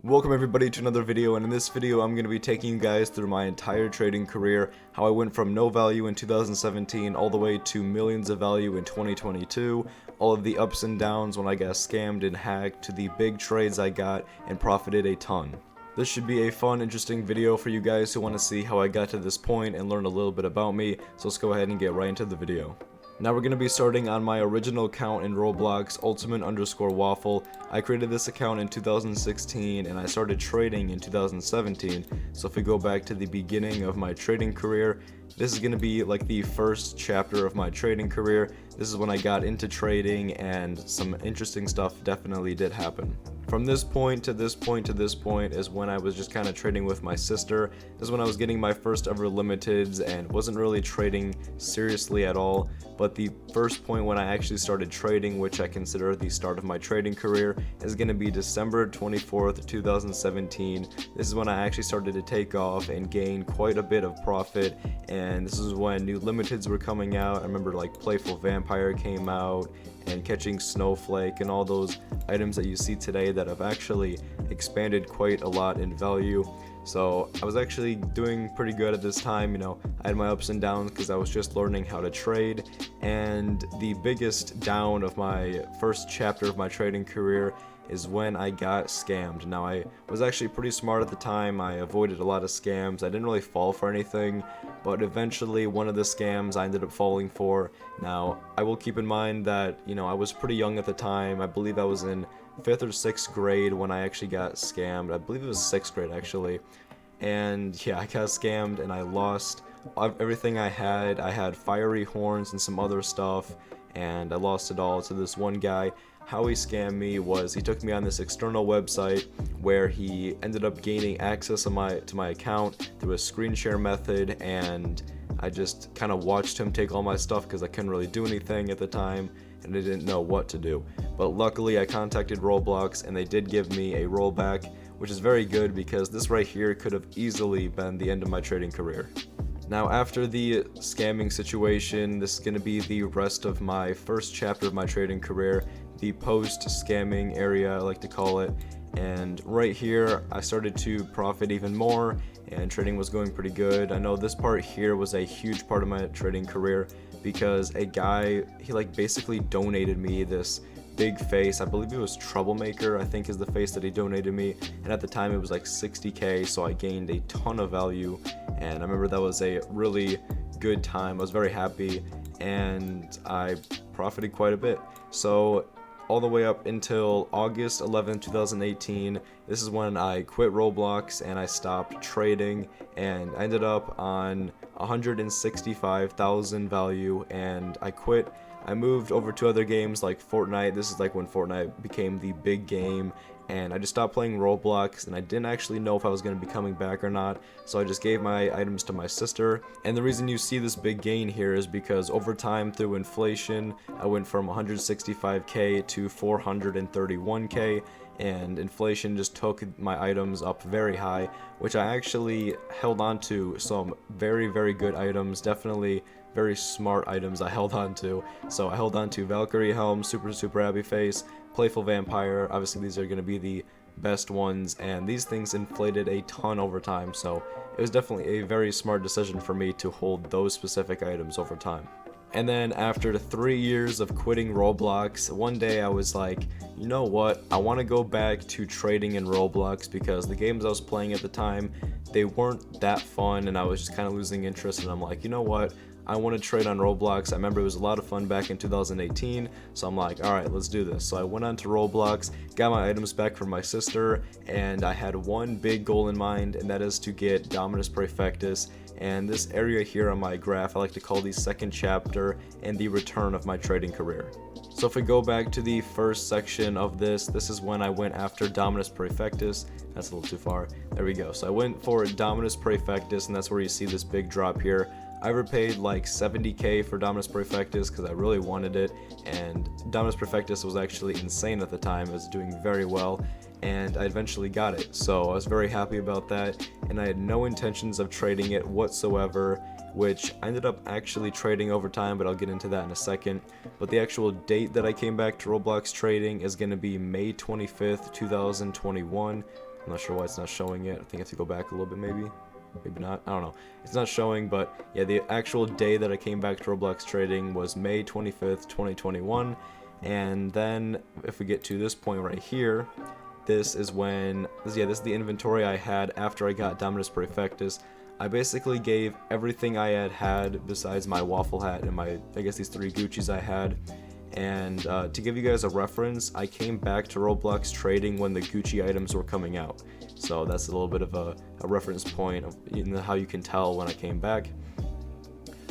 Welcome everybody to another video, and in this video I'm going to be taking you guys through my entire trading career, how I went from no value in 2017 all the way to millions of value in 2022, all of the ups and downs when I got scammed and hacked to the big trades I got and profited a ton. This should be a fun, interesting video for you guys who want to see how I got to this point and learn a little bit about me, so let's go ahead and get right into the video. Now we're going to be starting on my original account in Roblox, ultimate_waffle. I created this account in 2016 and I started trading in 2017. So if we go back to the beginning of my trading career, this is going to be like the first chapter of my trading career. This is when I got into trading and some interesting stuff definitely did happen. From this point to this point to this point is when I was just kind of trading with my sister. This is when I was getting my first ever limiteds and wasn't really trading seriously at all. But the first point when I actually started trading, which I consider the start of my trading career, is going to be December 24th, 2017. This is when I actually started to take off and gain quite a bit of profit. And this is when new limiteds were coming out. I remember like Playful Vampire came out, and Catching Snowflake, and all those items that you see today that have actually expanded quite a lot in value. So I was actually doing pretty good at this time. I had my ups and downs because I was just learning how to trade, and the biggest down of my first chapter of my trading career is when I got scammed. Now, I was actually pretty smart at the time. I avoided a lot of scams. I didn't really fall for anything, but eventually one of the scams I ended up falling for. Now, I will keep in mind that, I was pretty young at the time. I believe I was in 5th or 6th grade when I actually got scammed. I believe it was 6th grade actually. And yeah, I got scammed and I lost everything I had. I had fiery horns and some other stuff, and I lost it all to this one guy. How he scammed me was he took me on this external website where he ended up gaining access to my account through a screen share method, and I just kind of watched him take all my stuff because I couldn't really do anything at the time and I didn't know what to do. But luckily I contacted Roblox and they did give me a rollback, which is very good because this right here could have easily been the end of my trading career. Now, after the scamming situation, this is going to be the rest of my first chapter of my trading career, the post-scamming area I like to call it. And right here, I started to profit even more, and trading was going pretty good. I know this part here was a huge part of my trading career because a guy, he basically donated me this big face. I believe it was Troublemaker, I think is the face that he donated me, and at the time it was like 60k, so I gained a ton of value, and I remember that was a really good time. I was very happy and I profited quite a bit. So all the way up until August 11, 2018, this is when I quit Roblox and I stopped trading, and I ended up on 165,000 value, and I quit. I moved over to other games like Fortnite. This is like when Fortnite became the big game, and I just stopped playing Roblox, and I didn't actually know if I was going to be coming back or not, so I just gave my items to my sister. And the reason you see this big gain here is because over time through inflation, I went from 165k to 431k, and inflation just took my items up very high, which I actually held on to some very, very good items, definitely very smart items I held on to. So I held on to Valkyrie Helm, super happy face, Playful Vampire. Obviously these are going to be the best ones, and these things inflated a ton over time, so it was definitely a very smart decision for me to hold those specific items over time. And then after 3 years of quitting Roblox, one day I was like, you know what, I want to go back to trading in Roblox because the games I was playing at the time, they weren't that fun, and I was just kind of losing interest, and I'm like, you know what, I want to trade on Roblox. I remember it was a lot of fun back in 2018, so I'm like, alright, let's do this. So I went on to Roblox, got my items back from my sister, and I had one big goal in mind, and that is to get Dominus Praefectus. And this area here on my graph, I like to call the second chapter and the return of my trading career. So if we go back to the first section of this is when I went after Dominus Praefectus. That's a little too far. There we go. So I went for Dominus Praefectus, and that's where you see this big drop here. I overpaid like 70k for Dominus Praefectus because I really wanted it, and Dominus Praefectus was actually insane at the time. It was doing very well, and I eventually got it, so I was very happy about that, and I had no intentions of trading it whatsoever, which I ended up actually trading over time, but I'll get into that in a second. But the actual date that I came back to Roblox trading is going to be May 25th, 2021. I'm not sure why it's not showing it. I think I have to go back a little bit, maybe not, I don't know. It's not showing, but yeah, the actual day that I came back to Roblox trading was May 25th, 2021. And then if we get to this point right here, this is when, this is the inventory I had after I got Dominus Perfectus. I basically gave everything I had besides my waffle hat and my, I guess these 3 Gucci's I had. And to give you guys a reference, I came back to Roblox trading when the Gucci items were coming out. So that's a little bit of a reference point of how you can tell when I came back.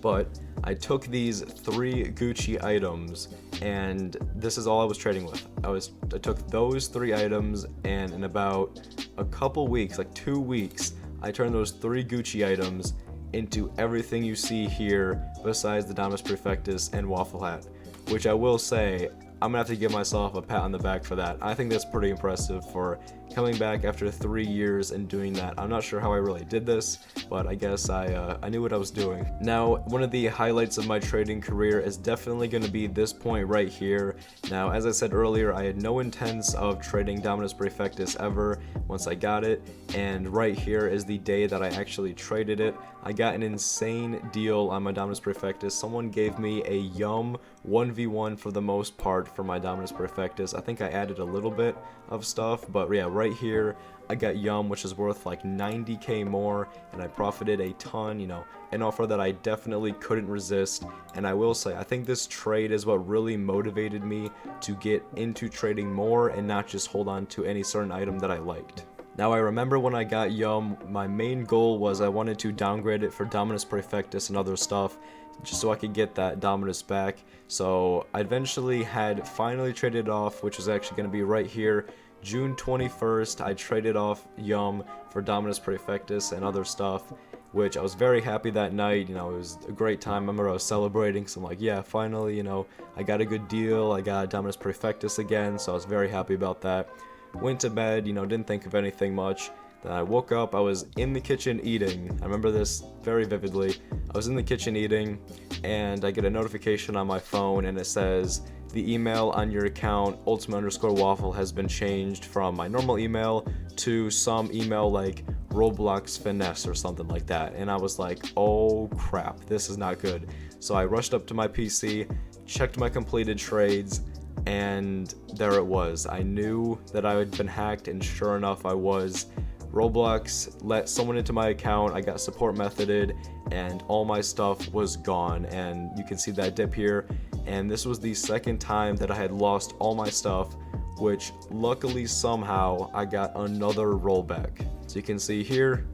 But I took these 3 Gucci items, and this is all I was trading with. I took those 3 items, and in about a couple weeks, like 2 weeks, I turned those 3 Gucci items into everything you see here besides the Dominus Perfectus and waffle hat, which I will say, I'm gonna have to give myself a pat on the back for that. I think that's pretty impressive for coming back after 3 years and doing that. I'm not sure how I really did this, but I guess I knew what I was doing. Now, one of the highlights of my trading career is definitely going to be this point right here. Now, as I said earlier, I had no intents of trading Dominus Perfectus ever once I got it, and right here is the day that I actually traded it. I got an insane deal on my Dominus Perfectus. Someone gave me a Yum 1v1 for the most part for my Dominus Perfectus. I think I added a little bit of stuff, but yeah, right here I got Yum, which is worth like 90k more, and I profited a ton, you know, an offer that I definitely couldn't resist. And I will say, I think this trade is what really motivated me to get into trading more and not just hold on to any certain item that I liked. Now, I remember when I got Yum, my main goal was I wanted to downgrade it for Dominus Perfectus and other stuff, just so I could get that Dominus back. So I eventually had finally traded off, which was actually going to be right here, June 21st. I traded off Yum for Dominus Perfectus and other stuff, which I was very happy that night. You know, it was a great time. I remember I was celebrating, so I'm like, yeah, finally, you know, I got a good deal. I got Dominus Perfectus again, so I was very happy about that. Went to bed, you know, didn't think of anything much. Then I woke up, I was in the kitchen eating. I remember this very vividly. I was in the kitchen eating, and I get a notification on my phone, and it says, the email on your account, ultimate_waffle, has been changed from my normal email to some email like Roblox Finesse or something like that. And I was like, oh crap, this is not good. So I rushed up to my PC, checked my completed trades, and there it was. I knew that I had been hacked, and sure enough, I was. Roblox let someone into my account, I got support methoded, and all my stuff was gone. And you can see that dip here, and this was the second time that I had lost all my stuff, which luckily somehow I got another rollback. So you can see here,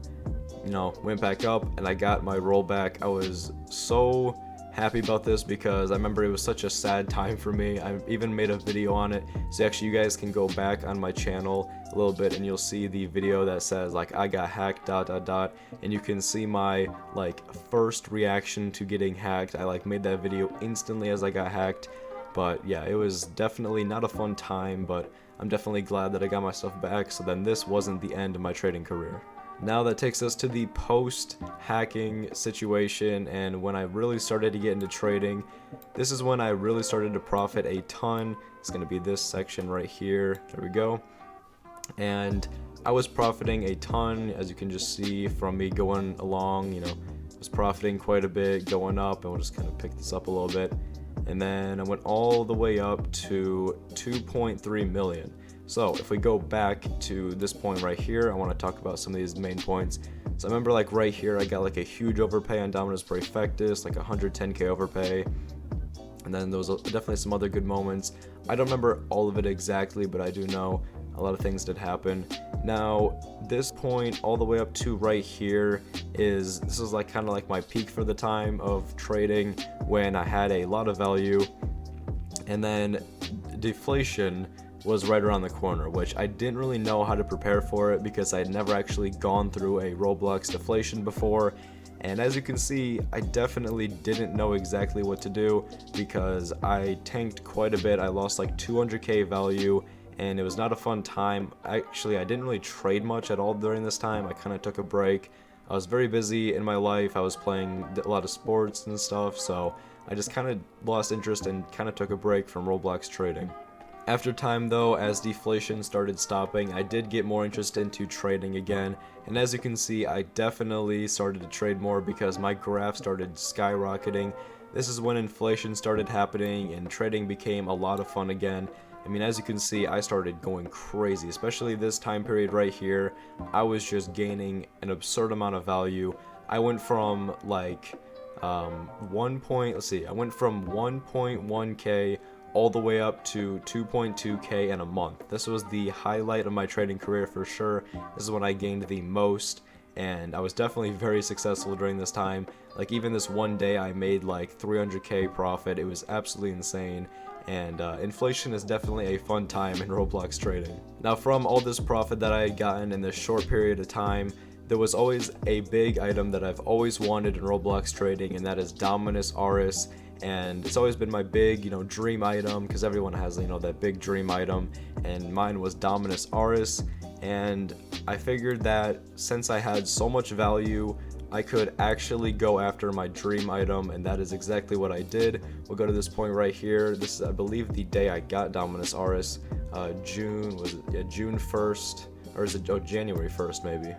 you know, went back up and I got my rollback. I was so happy about this because I remember it was such a sad time for me. I even made a video on it, so actually you guys can go back on my channel a little bit and you'll see the video that says like I got hacked ... and you can see my like first reaction to getting hacked. I like made that video instantly as I got hacked. But yeah, it was definitely not a fun time, but I'm definitely glad that I got my stuff back. So then this wasn't the end of my trading career. Now that takes us to the post-hacking situation, and when I really started to get into trading, this is when I really started to profit a ton. It's going to be this section right here. There we go. And I was profiting a ton, as you can just see from me going along, you know, I was profiting quite a bit, going up, and we'll just kind of pick this up a little bit. And then I went all the way up to 2.3 million. So if we go back to this point right here, I want to talk about some of these main points. So I remember like right here, I got like a huge overpay on Dominus Perfectus, like 110k overpay. And then there was definitely some other good moments. I don't remember all of it exactly, but I do know a lot of things did happen. Now, this point all the way up to right here this is like kind of like my peak for the time of trading when I had a lot of value. And then deflation was right around the corner, which I didn't really know how to prepare for it because I had never actually gone through a Roblox deflation before. And as you can see, I definitely didn't know exactly what to do because I tanked quite a bit. I lost like 200k value, and it was not a fun time. Actually, I didn't really trade much at all during this time. I kind of took a break. I was very busy in my life. I was playing a lot of sports and stuff, so I just kind of lost interest and kind of took a break from Roblox trading. After time though, as deflation started stopping, I did get more interest into trading again, and as you can see, I definitely started to trade more because my graph started skyrocketing. This is when inflation started happening and trading became a lot of fun again. I mean, as you can see, I started going crazy, especially this time period right here. I was just gaining an absurd amount of value. I went from like I went from 1.1k all the way up to 2.2k in a month. This was the highlight of my trading career for sure. This is when I gained the most, and I was definitely very successful during this time. Like even this one day I made like 300k profit. It was absolutely insane, and inflation is definitely a fun time in Roblox trading. Now from all this profit that I had gotten in this short period of time, there was always a big item that I've always wanted in Roblox trading, and that is Dominus RS. And it's always been my big, dream item, because everyone has, that big dream item, and mine was Dominus RS. And I figured that since I had so much value, I could actually go after my dream item, and that is exactly what I did. We'll go to this point right here. This is, I believe, the day I got Dominus RS. June 1st, or is it January 1st maybe?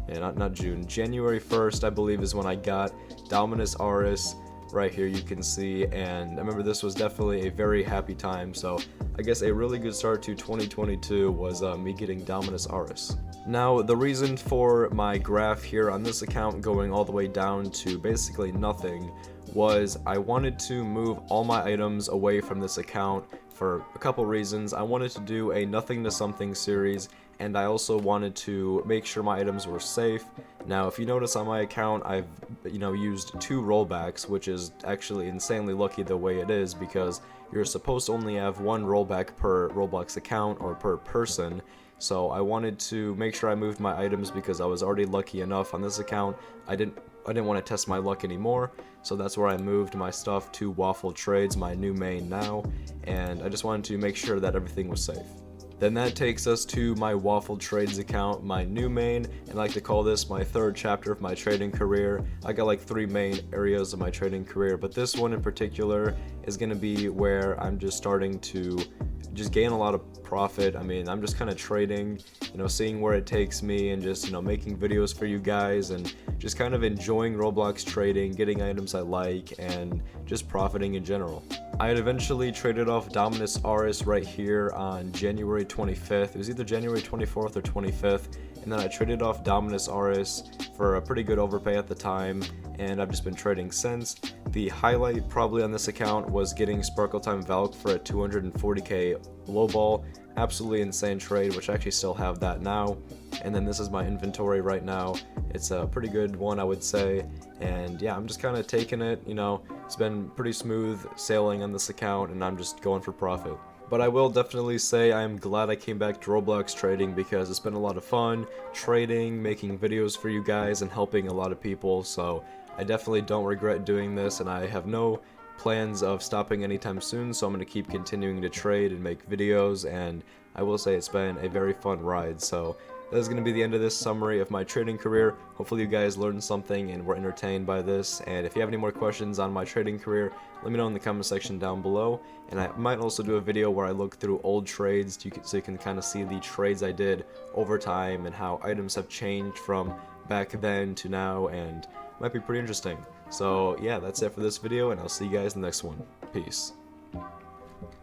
Yeah, not June. January 1st, I believe, is when I got Dominus RS. Right here you can see, and I remember this was definitely a very happy time. So I guess a really good start to 2022 was me getting Dominus RS. Now the reason for my graph here on this account going all the way down to basically nothing was I wanted to move all my items away from this account for a couple reasons. I wanted to do a nothing to something series, and I also wanted to make sure my items were safe. Now if you notice on my account, I've used 2 rollbacks, which is actually insanely lucky the way it is, because you're supposed to only have 1 rollback per Roblox account or per person. So I wanted to make sure I moved my items because I was already lucky enough on this account. I didn't want to test my luck anymore, so that's where I moved my stuff to Waffle Trades, my new main now, and I just wanted to make sure that everything was safe. Then that takes us to my Waffle Trades account, my new main, and I like to call this my 3rd chapter of my trading career. I got like 3 main areas of my trading career, but this one in particular is going to be where I'm just starting to just gain a lot of profit. I mean, I'm just kind of trading, seeing where it takes me, and just, making videos for you guys, and just kind of enjoying Roblox trading, getting items I like, and just profiting in general. I had eventually traded off Dominus RS right here on January 25th. It was either January 24th or 25th, and then I traded off Dominus RS for a pretty good overpay at the time, and I've just been trading since. The highlight probably on this account was getting Sparkle Time Valk for a 240k lowball. Absolutely insane trade, which I actually still have that now. And then this is my inventory right now. It's a pretty good one, I would say. And yeah, I'm just kind of taking it, it's been pretty smooth sailing on this account, and I'm just going for profit. But I will definitely say I am glad I came back to Roblox trading, because it's been a lot of fun trading, making videos for you guys, and helping a lot of people. So I definitely don't regret doing this, and I have no plans of stopping anytime soon, so I'm going to keep continuing to trade and make videos, and I will say it's been a very fun ride. So that is going to be the end of this summary of my trading career. Hopefully you guys learned something and were entertained by this, and if you have any more questions on my trading career, let me know in the comment section down below. And I might also do a video where I look through old trades so you can kind of see the trades I did over time and how items have changed from back then to now, and it might be pretty interesting. So yeah, that's it for this video, and I'll see you guys in the next one. Peace.